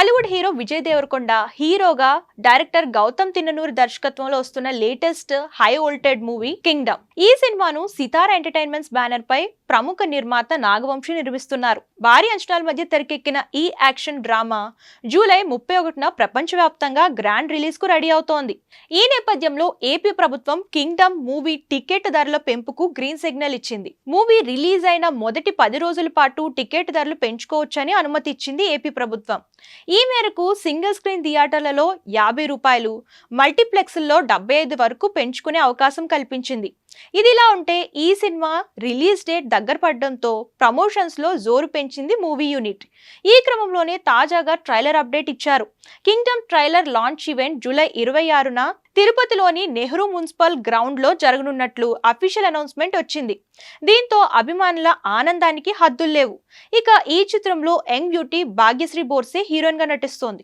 Bollywood hero Vijay Devarakonda హీరోగా director Gautam Tinnanuri దర్శకత్వంలో వస్తున్న latest high voltage movie Kingdom. ఈ సినిమాను సితారా ఎంటర్టైన్మెంట్స్ బ్యానర్ పై ప్రముఖ నిర్మాత నాగవంశి నిర్మిస్తున్నారు. భారీ అంచనాల మధ్య తెరకెక్కిన ఈ యాక్షన్ డ్రామా జూలై 31న ప్రపంచవ్యాప్తంగా గ్రాండ్ రిలీజ్ కు రెడీ అవుతోంది. ఈ నేపథ్యంలో ఏపీ ప్రభుత్వం కింగ్డమ్ మూవీ టికెట్ ధరల పెంపుకు గ్రీన్ సిగ్నల్ ఇచ్చింది. మూవీ రిలీజ్ అయిన మొదటి 10 రోజుల పాటు టికెట్ ధరలు పెంచుకోవచ్చని అనుమతి ఇచ్చింది ఏపీ ప్రభుత్వం. ఈ మేరకు సింగిల్ స్క్రీన్ థియేటర్లలో ₹50, మల్టీప్లెక్స్ల్లో 75 వరకు పెంచుకునే అవకాశం కల్పించింది. ఇదిలా ఉంటే ఈ సినిమా రిలీజ్ డేట్ దగ్గర పడడంతో ప్రమోషన్స్ లో జోరు పెంచింది మూవీ యూనిట్. ఈ క్రమంలోనే తాజాగా ట్రైలర్ అప్డేట్ ఇచ్చారు. Kingdom trailer launch event July 26న తిరుపతిలోని నెహ్రూ మున్సిపల్ గ్రౌండ్ లో జరగనున్నట్లు అఫీషియల్ అనౌన్స్మెంట్ వచ్చింది. దీంతో అభిమానుల ఆనందానికి హద్దుల్లేవు. ఇక ఈ చిత్రంలో young beauty Bhagyashri Borse heroine గా నటిస్తోంది.